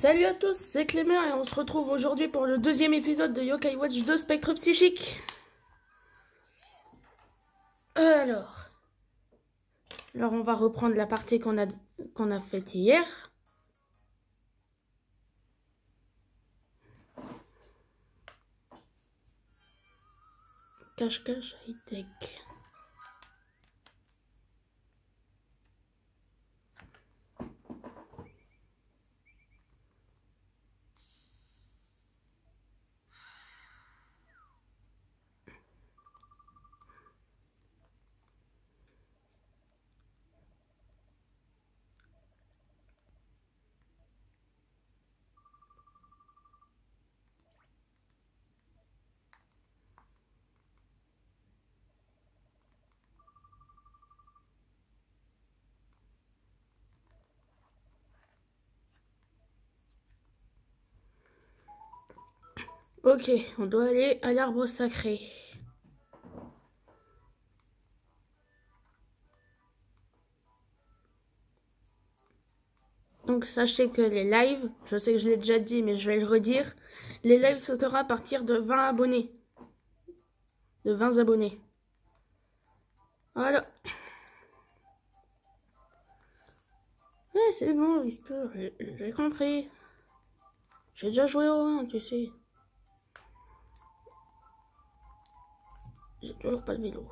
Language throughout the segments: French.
Salut à tous, c'est Clément et on se retrouve aujourd'hui pour le deuxième épisode de Yokai Watch 2 Spectre Psychique. Alors on va reprendre la partie qu'on a faite hier. Cache-cache high-tech. Ok, on doit aller à l'arbre sacré. Donc sachez que les lives, je sais que je l'ai déjà dit mais je vais le redire, les lives sauteront à partir de 20 abonnés. De 20 abonnés. Voilà. Ouais, c'est bon, Whisper, j'ai compris. J'ai déjà joué au 1, tu sais. J'ai toujours pas de vélo.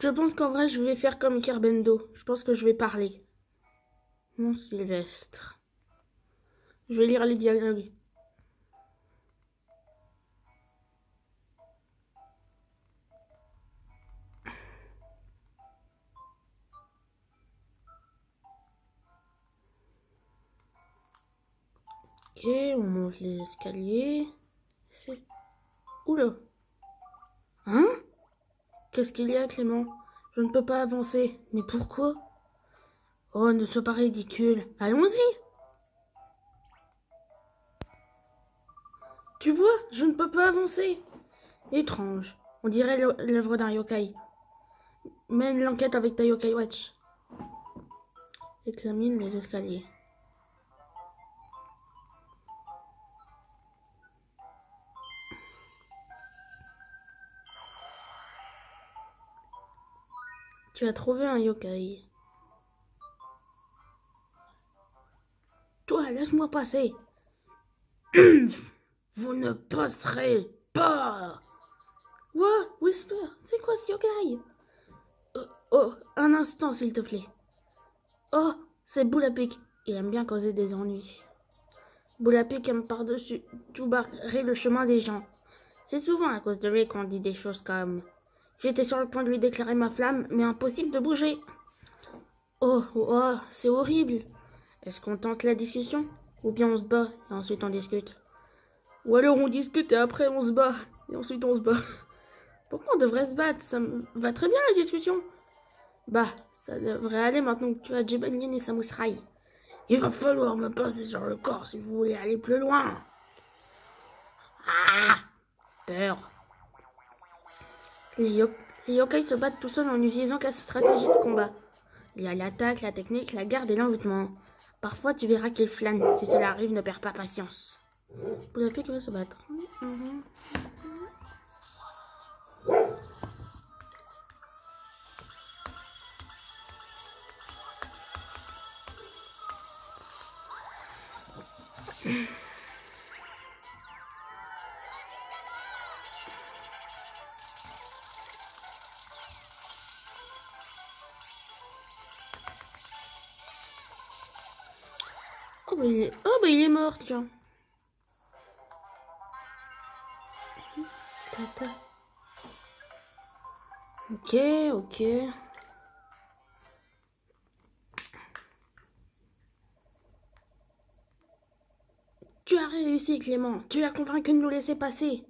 Je pense qu'en vrai, je vais faire comme Kerbendo. Je pense que je vais parler. Mon Sylvestre. Je vais lire les dialogues. Ok, on monte les escaliers. C'est... Oula. Hein? Qu'est-ce qu'il y a, Clément? Je ne peux pas avancer. Mais pourquoi? Oh, ne sois pas ridicule. Allons-y. Tu vois, je ne peux pas avancer. Étrange. On dirait l'œuvre d'un yokai. Mène l'enquête avec ta Yokai Watch. Examine les escaliers. Tu as trouvé un yokai. Toi, laisse-moi passer. Vous ne passerez pas. What? Whisper, c'est quoi ce yokai? Oh, un instant, s'il te plaît. Oh, c'est Boulapik. Il aime bien causer des ennuis. Boulapik aime par-dessus tout barrer le chemin des gens. C'est souvent à cause de lui qu'on dit des choses comme « J'étais sur le point de lui déclarer ma flamme, mais impossible de bouger. » Oh, c'est horrible. Est-ce qu'on tente la discussion? Ou bien on se bat et ensuite on discute? Ou alors on discute et après on se bat et ensuite on se bat. Pourquoi on devrait se battre? Ça me va très bien la discussion. Bah, ça devrait aller maintenant que tu as Jebanyin et Samusrai. Il va falloir me passer sur le corps si vous voulez aller plus loin. Ah! Peur. Les yokai se battent tout seuls en n'utilisant qu'à stratégie de combat. Il y a l'attaque, la technique, la garde et l'envoûtement. Parfois, tu verras qu'il flâne. Si cela arrive, ne perds pas patience. Boulapik va se battre. Oh, bah il est mort, tiens. Tata. Ok. réussi, Clément. Tu l'as convaincu de nous laisser passer.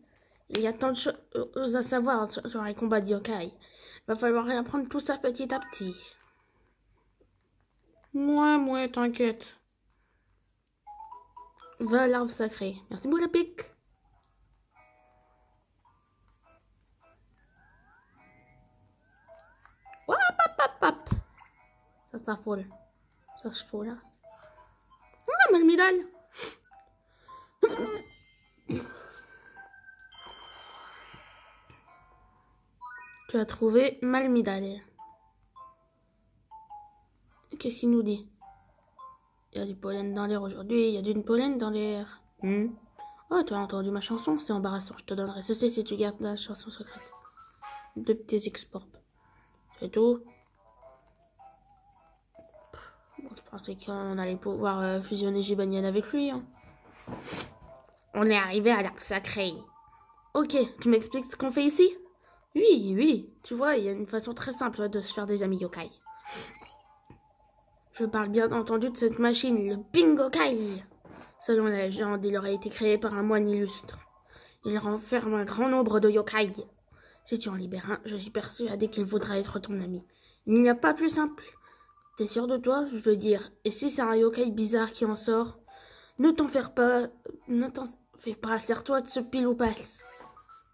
Il y a tant de choses à savoir sur les combats de yokai. Va falloir réapprendre tout ça petit à petit. Moi, t'inquiète. Va à l'arbre sacré. Merci, Boulapic. Hop, hop, hop, hop. Ça s'affole. Ça se fout là. Ah, Malmidal. Tu as trouvé Malmidal. Qu'est-ce qu'il nous dit? Il y a du pollen dans l'air aujourd'hui, il y a du pollen dans l'air. Oh, tu as entendu ma chanson? C'est embarrassant, je te donnerai ceci si tu gardes la chanson secrète. Deux petits exports. C'est tout. Bon, je pensais qu'on allait pouvoir fusionner Gibanian avec lui. Hein. On est arrivé à l'arbre sacré. Ok, tu m'expliques ce qu'on fait ici? Oui. Tu vois, il y a une façon très simple de se faire des amis yokai. Je parle bien entendu de cette machine, le Bingokai. Selon la légende, il aurait été créé par un moine illustre. Il renferme un grand nombre de yokai. Si tu en libères un, je suis persuadé qu'il voudra être ton ami. Il n'y a pas plus simple. T'es sûr de toi? Je veux dire, et si c'est un yokai bizarre qui en sort? Ne t'en fais pas, sers-toi de ce pile ou passe.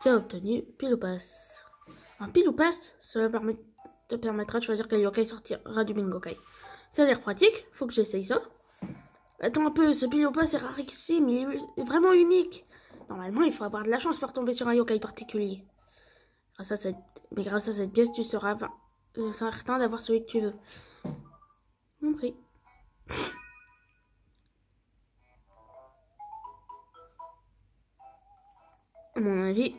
Tu as obtenu pile ou passe. Un pile ou passe, cela te permettra de choisir quel yokai sortira du Bingokai. Ça a l'air pratique, faut que j'essaye ça. Attends un peu, ce pile ou passe est rarissime, il est vraiment unique. Normalement, il faut avoir de la chance pour tomber sur un yokai particulier. Grâce à cette pièce, tu seras certain d'avoir celui que tu veux. Compris. À mon avis.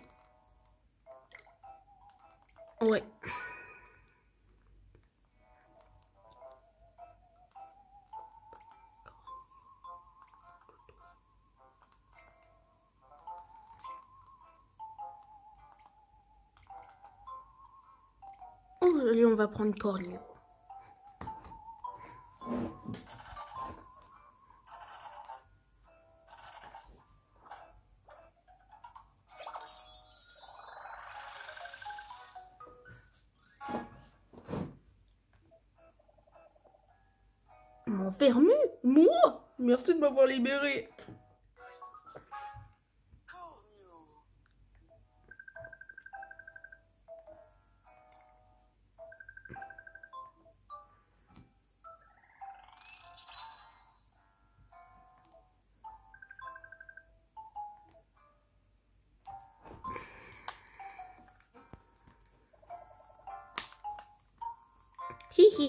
Ouais. Aujourd'hui, on va prendre Cornio. M'enfermer? Moi? Merci de m'avoir libéré.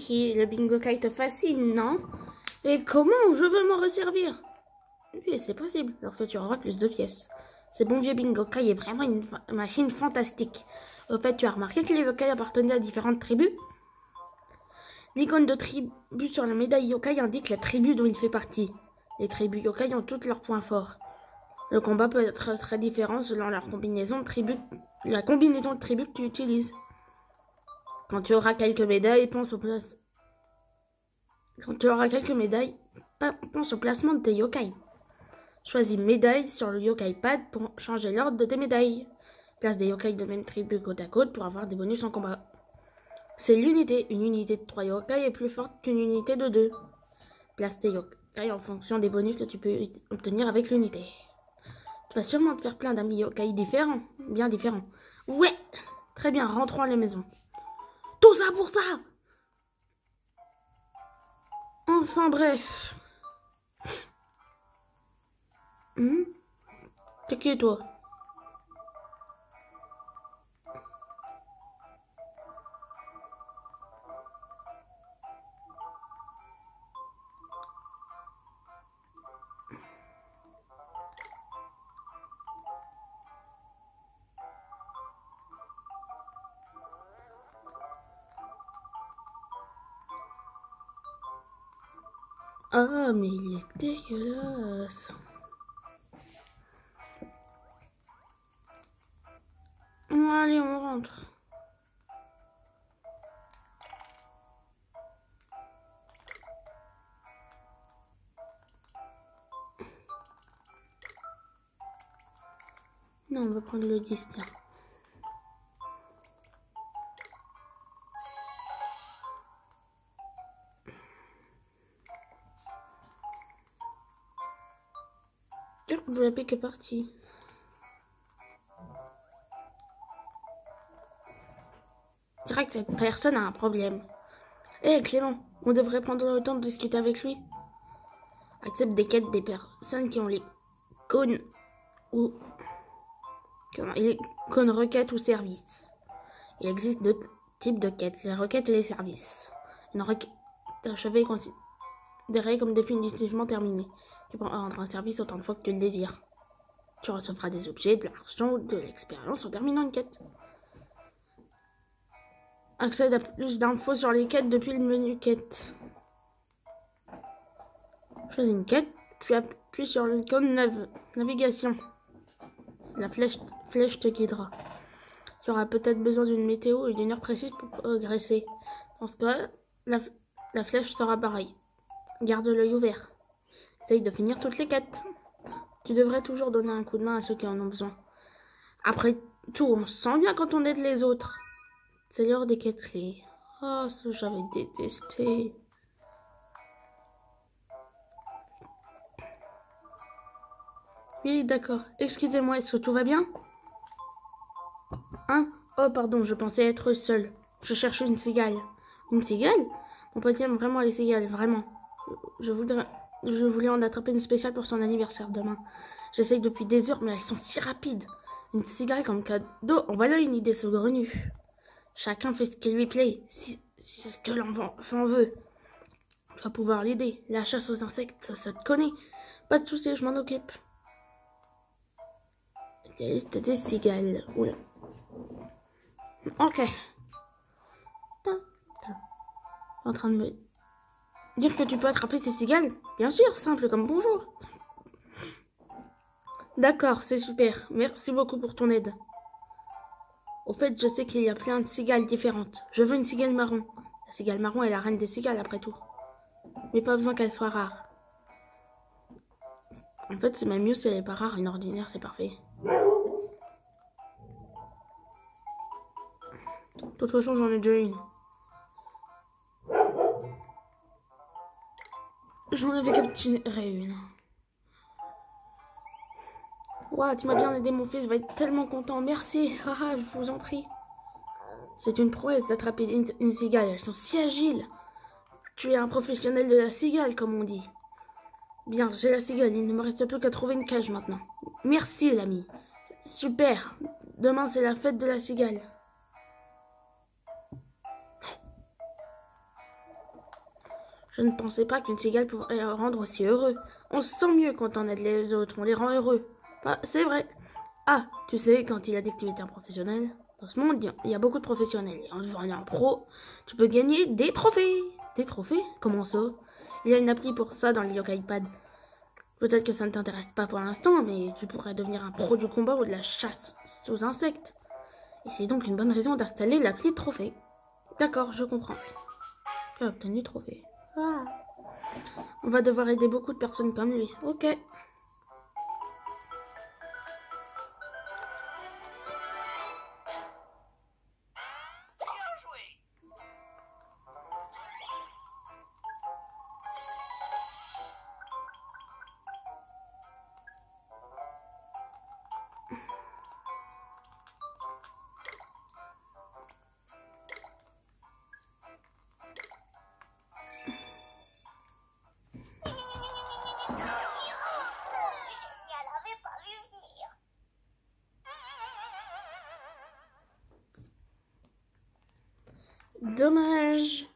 Hi, le Bingokai te fascine, non? Et comment je veux m'en resservir? Oui, c'est possible, lorsque tu auras plus de pièces. Ce bon vieux Bingokai est vraiment une machine fantastique. Au fait, tu as remarqué que les yokai appartenaient à différentes tribus? L'icône de tribu sur la médaille yokai indique la tribu dont il fait partie. Les tribus yokai ont toutes leurs points forts. Le combat peut être très différent selon la combinaison de tribus que tu utilises. Quand tu auras quelques médailles, pense au placement de tes yokai. Choisis médaille sur le yokai pad pour changer l'ordre de tes médailles. Place des yokai de même tribu côte à côte pour avoir des bonus en combat. C'est l'unité. Une unité de 3 yokai est plus forte qu'une unité de 2. Place tes yokai en fonction des bonus que tu peux obtenir avec l'unité. Tu vas sûrement te faire plein d'amis yokai différents. Bien différents. Ouais. Très bien, rentrons à la maison. Tout ça pour ça. Enfin bref. C'est qui toi? Ah, mais il est dégueulasse. Allez, on rentre. va prendre le 10, tiens. Tiens, vous la pique est partie. Je dirais que cette personne a un problème. Hé Clément, on devrait prendre le temps de discuter avec lui. Accepte des quêtes des personnes qui ont les cônes ou les cônes requêtes ou services. Il existe deux types de quêtes, les requêtes et les services. Une requête achevée est considérée comme définitivement terminée. Tu peux rendre un service autant de fois que tu le désires. Tu recevras des objets, de l'argent ou de l'expérience en terminant une quête. Accède à plus d'infos sur les quêtes depuis le menu quête. Choisis une quête, puis appuie sur l'icône navigation. La flèche te guidera. Tu auras peut-être besoin d'une météo et d'une heure précise pour progresser. Dans ce cas, la flèche sera pareille. Garde l'œil ouvert. Essaye de finir toutes les quêtes. Tu devrais toujours donner un coup de main à ceux qui en ont besoin. Après tout, on se sent bien quand on aide les autres. C'est l'heure des quêtes clés. Oh, ça j'avais détesté. Oui, d'accord. Excusez-moi, est-ce que tout va bien? Hein? Oh, pardon, je pensais être seule. Je cherche une cigale. Une cigale? Mon pote aime vraiment les cigales, vraiment. Je voulais en attraper une spéciale pour son anniversaire demain. J'essaye depuis des heures, mais elles sont si rapides. Une cigale comme cadeau, en voilà une idée saugrenue. Chacun fait ce qui lui plaît, si c'est ce que l'enfant veut. Tu vas pouvoir l'aider. La chasse aux insectes, ça te connaît. Pas de soucis, je m'en occupe. Spécialiste des cigales. Oula. Ok. En train de me dire que tu peux attraper ces cigales? Bien sûr, simple comme bonjour. D'accord, c'est super. Merci beaucoup pour ton aide. Au fait, je sais qu'il y a plein de cigales différentes. Je veux une cigale marron. La cigale marron est la reine des cigales, après tout. Mais pas besoin qu'elle soit rare. En fait, c'est même mieux si elle n'est pas rare. Une ordinaire, c'est parfait. De toute façon, j'en ai déjà une. J'en avais capturé une. Waouh, tu m'as bien aidé, mon fils va être tellement content. Merci, haha, je vous en prie. C'est une prouesse d'attraper une cigale, elles sont si agiles. Tu es un professionnel de la cigale, comme on dit. Bien, j'ai la cigale, il ne me reste plus qu'à trouver une cage maintenant. Merci, l'ami. Super, demain c'est la fête de la cigale. Je ne pensais pas qu'une cigale pourrait rendre aussi heureux. On se sent mieux quand on aide les autres, on les rend heureux. Bah, c'est vrai. Ah, tu sais, quand il a dit que tu étais un professionnel, dans ce monde, il y a beaucoup de professionnels. Et en devenant un pro, tu peux gagner des trophées. Des trophées? Comment ça? Il y a une appli pour ça dans le Yokai Pad. Peut-être que ça ne t'intéresse pas pour l'instant, mais tu pourrais devenir un pro du combat ou de la chasse aux insectes. Et c'est donc une bonne raison d'installer l'appli trophée. D'accord, je comprends. Tu as obtenu trophée. Ah. On va devoir aider beaucoup de personnes comme lui. Ok. Dommage.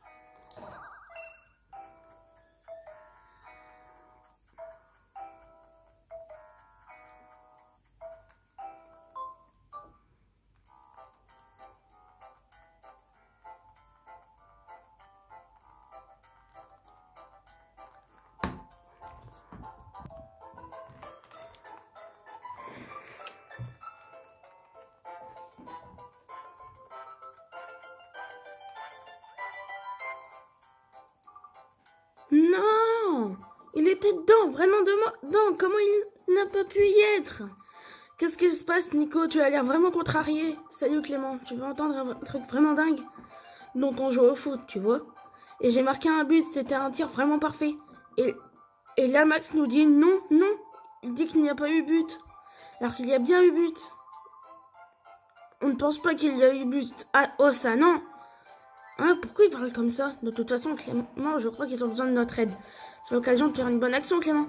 Non, il était dedans, vraiment dedans. Comment il n'a pas pu y être? Qu'est-ce qui se passe, Nico? Tu as l'air vraiment contrarié. Salut Clément, tu veux entendre un truc vraiment dingue? Donc on joue au foot, tu vois. Et j'ai marqué un but, c'était un tir vraiment parfait. Et là, Max nous dit non, non. Il dit qu'il n'y a pas eu but. Alors qu'il y a bien eu but. On ne pense pas qu'il y a eu but. Ah, oh ça, non. Hein, pourquoi il parle comme ça? De toute façon, Clément, je crois qu'ils ont besoin de notre aide. C'est l'occasion de faire une bonne action, Clément.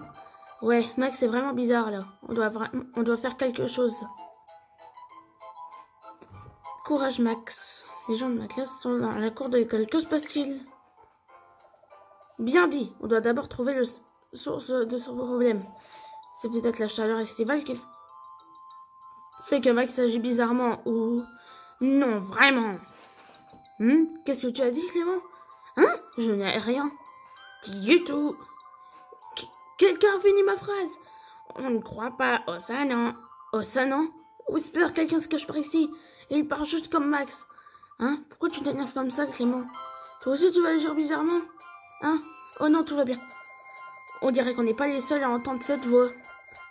Ouais, Max, c'est vraiment bizarre, là. On doit faire quelque chose. Courage, Max. Les gens de ma classe sont dans la cour de l'école. Que se passe-t-il? Bien dit. On doit d'abord trouver la source de ce problème. C'est peut-être la chaleur estivale qui fait que Max agit bizarrement. Ou... Non, vraiment. Qu'est-ce que tu as dit, Clément? Hein? Je n'ai rien dit du tout. Quelqu'un a fini ma phrase. On ne croit pas. Oh ça non. Oh ça non. Whisper, quelqu'un se cache par ici. Et il part juste comme Max. Hein? Pourquoi tu t'énerves comme ça, Clément? Toi aussi tu vas agir bizarrement? Hein? Oh non, tout va bien. On dirait qu'on n'est pas les seuls à entendre cette voix.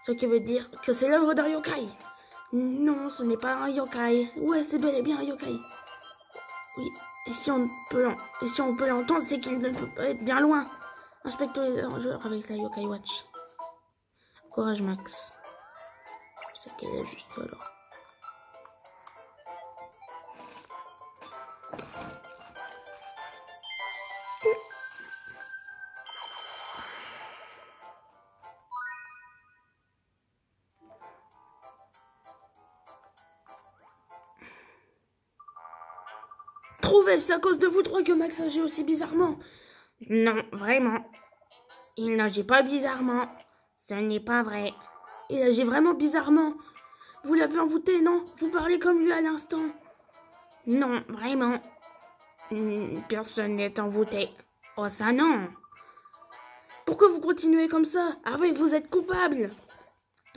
Ce qui veut dire que c'est l'œuvre d'un yokai. Non, ce n'est pas un yokai. Ouais, c'est bel et bien un yokai. Oui, et si on peut l'entendre, c'est qu'il ne peut pas être bien loin. Inspectons les joueurs avec la Yokai Watch. Courage, Max. Je sais qu'elle est juste là. Trouvé, c'est à cause de vous trois que Max agit aussi bizarrement. Non, vraiment. Il n'agit pas bizarrement. Ce n'est pas vrai. Il agit vraiment bizarrement. Vous l'avez envoûté, non? Vous parlez comme lui à l'instant. Non, vraiment. Personne n'est envoûté. Oh ça non. Pourquoi vous continuez comme ça? Ah oui, vous êtes coupable.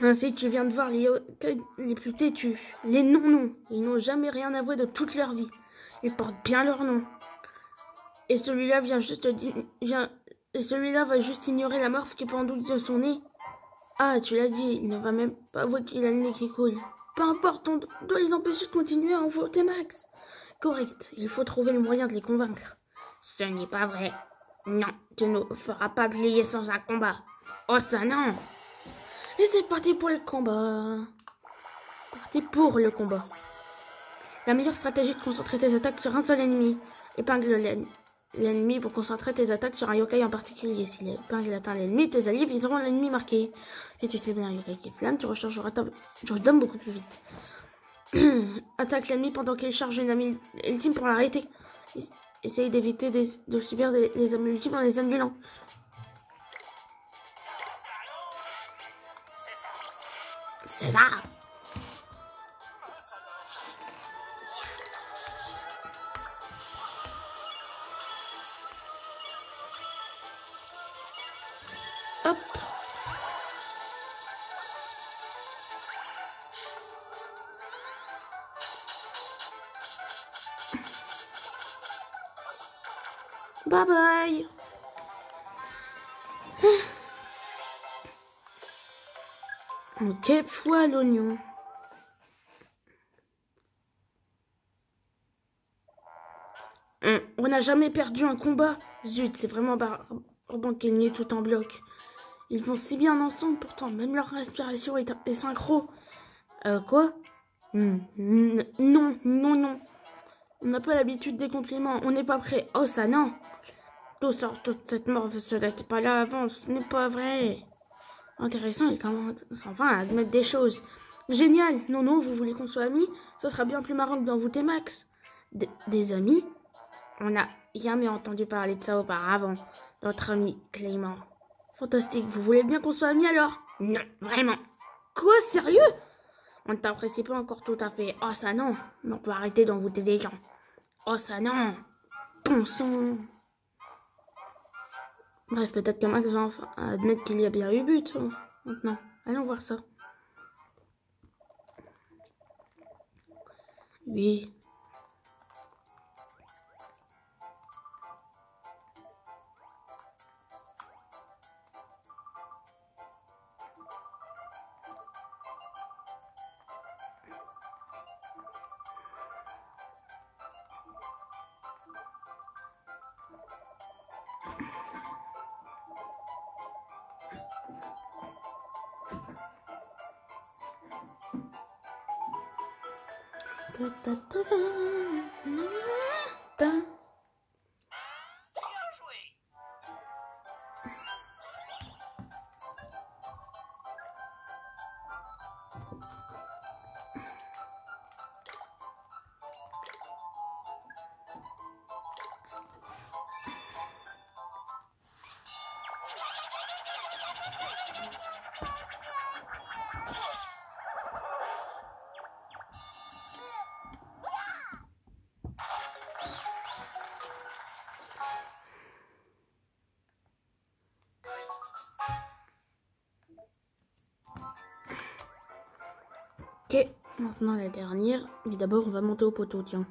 Ainsi, tu viens de voir les plus têtus, les non-noms. Ils n'ont jamais rien avoué de toute leur vie. Ils portent bien leur nom. Et celui-là va juste ignorer la morphe qui pendouille de son nez. Ah, tu l'as dit, il ne va même pas avouer qu'il a le nez qui coule. Peu importe, on doit les empêcher de continuer à envoûter Max. Correct, il faut trouver le moyen de les convaincre. Ce n'est pas vrai. Non, tu ne nous feras pas plier sans un combat. Oh ça non. Et c'est parti pour le combat. Parti pour le combat. La meilleure stratégie est de concentrer tes attaques sur un seul ennemi. Épingle l'ennemi pour concentrer tes attaques sur un yokai en particulier. Si l'épingle atteint l'ennemi, tes alliés viseront l'ennemi marqué. Si tu sais bien un yokai qui flamme, tu rechargeras ta donne beaucoup plus vite. Attaque l'ennemi pendant qu'il charge une amie ultime pour l'arrêter. Essaye d'éviter de subir les amis ultimes en les annulant. C'est ça. Hop. Bye bye. Ok, fois l'oignon. On n'a jamais perdu un combat. Zut, c'est vraiment barbant qu'ils nient tout en bloc. Ils vont si bien ensemble, pourtant, même leur respiration est synchro. Quoi? Non, non, non. On n'a pas l'habitude des compliments, on n'est pas prêt. Oh, ça, non. Tout sort toute cette morve, ce n'était pas là avant, ce n'est pas vrai. Intéressant, il commence enfin à admettre des choses. Génial. Non, non, vous voulez qu'on soit amis? Ce sera bien plus marrant que d'envoûter Max. Des amis? On n'a jamais entendu parler de ça auparavant. Notre ami Clément. Fantastique. Vous voulez bien qu'on soit amis alors? Non, vraiment. Quoi, sérieux? On ne t'apprécie pas encore tout à fait. Oh, ça non. On peut arrêter d'envoûter des gens. Oh, ça non. Bon sang. Bref, peut-être que Max va enfin admettre qu'il y a bien eu but. Maintenant, allons voir ça. Oui. Ta, ta, ta, ta, ta. Ok, maintenant la dernière. Mais d'abord, on va monter au poteau, tiens.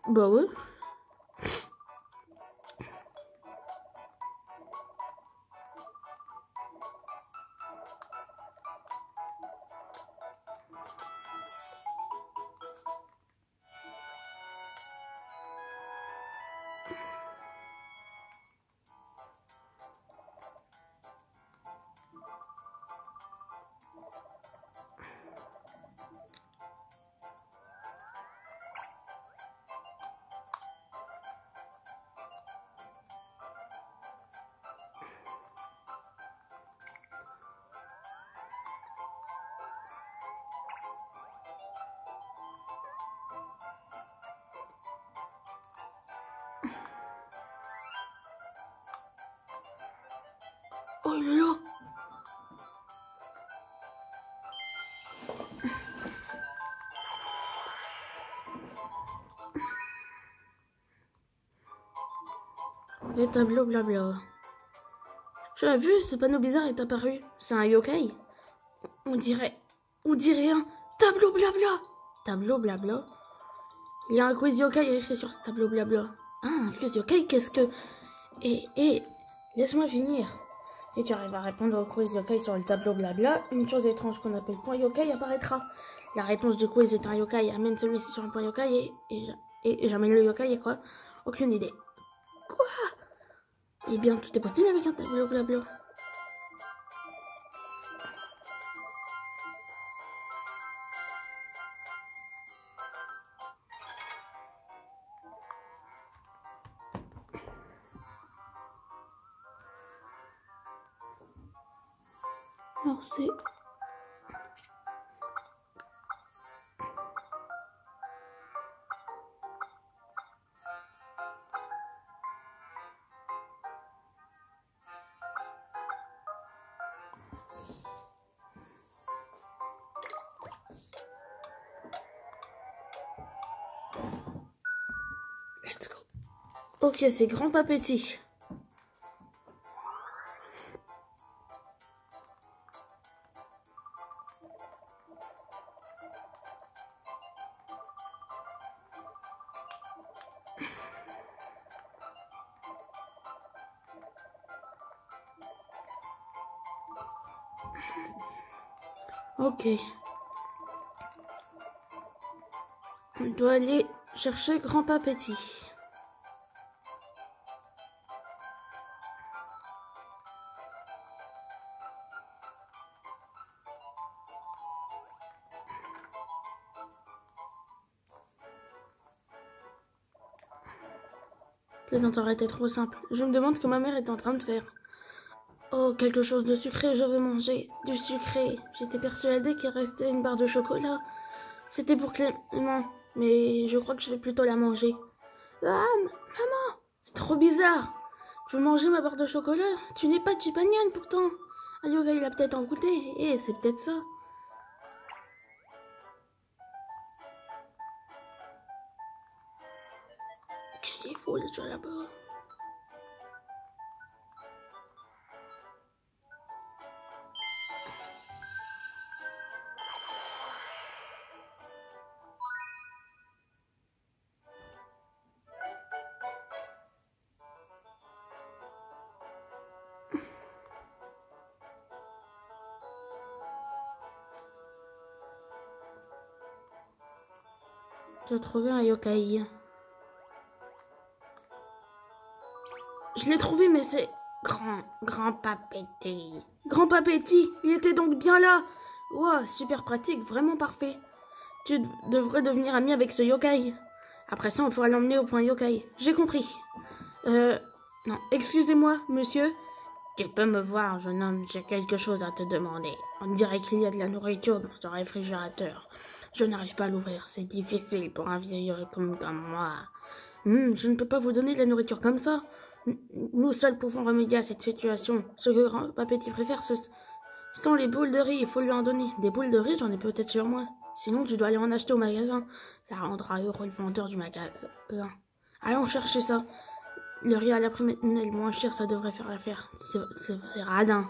Bah ouais. Oh là là. Les tableaux blabla. Tu as vu, ce panneau bizarre est apparu. C'est un yokai. On dirait un tableau blabla. Tableau blabla. Il y a un quiz yokai écrit sur ce tableau blabla. Ah, un quiz yokai, qu'est-ce que... laisse-moi finir. Si tu arrives à répondre au quiz yokai sur le tableau blabla, une chose étrange qu'on appelle point yokai apparaîtra. La réponse du quiz est un yokai. Amène celui-ci sur un point yokai et j'amène le yokai et quoi? Aucune idée. Quoi? Eh bien, tout est possible avec un tableau blabla. Alors c'est... Let's go. Ok, c'est grand papéti. Ok. On doit aller chercher grand papéti. Plaisanterie était trop simple. Je me demande ce que ma mère est en train de faire. Oh, quelque chose de sucré, je veux manger. Du sucré. J'étais persuadée qu'il restait une barre de chocolat. C'était pour Clément, mais je crois que je vais plutôt la manger. Ah, maman, c'est trop bizarre. Tu veux manger ma barre de chocolat? Tu n'es pas Jibanyan pourtant. Un yokai il a peut-être en goûté. Eh, c'est peut-être ça. Qu'est-ce qu'il faut déjà là-bas? J'ai trouvé un yokai. Je l'ai trouvé, mais c'est Grand-Papa Petit. Grand-Papa Petit, il était donc bien là. Wow, super pratique, vraiment parfait. Tu devrais devenir ami avec ce yokai. Après ça, on pourra l'emmener au point yokai. J'ai compris. Non, excusez-moi, monsieur. Tu peux me voir, jeune homme, j'ai quelque chose à te demander. On dirait qu'il y a de la nourriture dans ce réfrigérateur. Je n'arrive pas à l'ouvrir, c'est difficile pour un vieillard comme moi. Je ne peux pas vous donner de la nourriture comme ça. Nous seuls pouvons remédier à cette situation. Ce que Grand-Papa Petit préfère, ce sont les boules de riz, il faut lui en donner. Des boules de riz, j'en ai peut-être sur moi. Sinon, tu dois aller en acheter au magasin. Ça rendra heureux le vendeur du magasin. Allons chercher ça. Le riz à la prime est le moins cher, ça devrait faire l'affaire. C'est radin.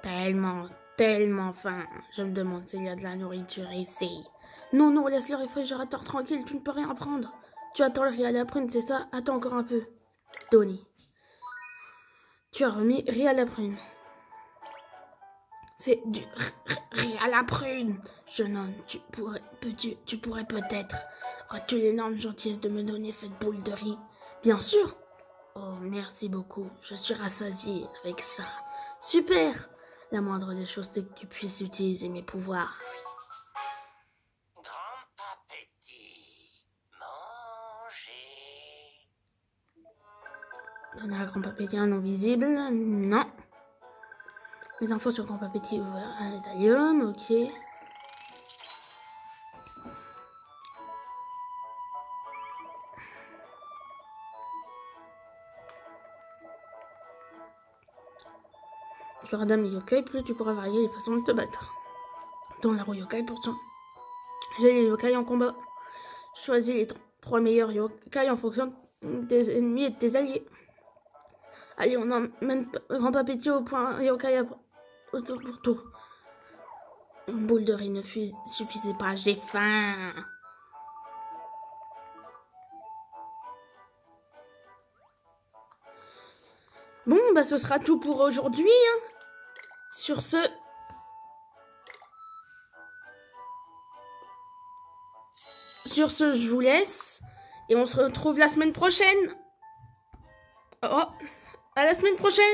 Tellement faim. Je me demande s'il y a de la nourriture ici. Non, laisse le réfrigérateur tranquille, tu ne peux rien prendre. Tu attends le riz à la prune, c'est ça? Attends encore un peu. Tony. Tu as remis riz à la prune. C'est du riz à la prune. Jeune homme, tu pourrais peut-être... Aurais-tu l'énorme gentillesse de me donner cette boule de riz? Bien sûr. Oh, merci beaucoup. Je suis rassasié avec ça. Super. La moindre des choses, c'est que tu puisses utiliser mes pouvoirs. Grand-Papa Petit, mangez. Donner à Grand-Papa Petit un nom visible? Non. Les infos sur Grand-Papa Petit, un médaillon, ok. Plus radam les yokai, plus tu pourras varier les façons de te battre. Dans la roue yokai, pourtant, j'ai les yokai en combat. Choisis les 3 meilleurs yokai en fonction des ennemis et de tes alliés. Allez, on emmène Grand-Papa Petit au point yokai pour tout. Une boule de riz ne suffisait pas, j'ai faim. Bon, bah ce sera tout pour aujourd'hui. Hein. Sur ce... je vous laisse. Et on se retrouve la semaine prochaine. Oh, à la semaine prochaine.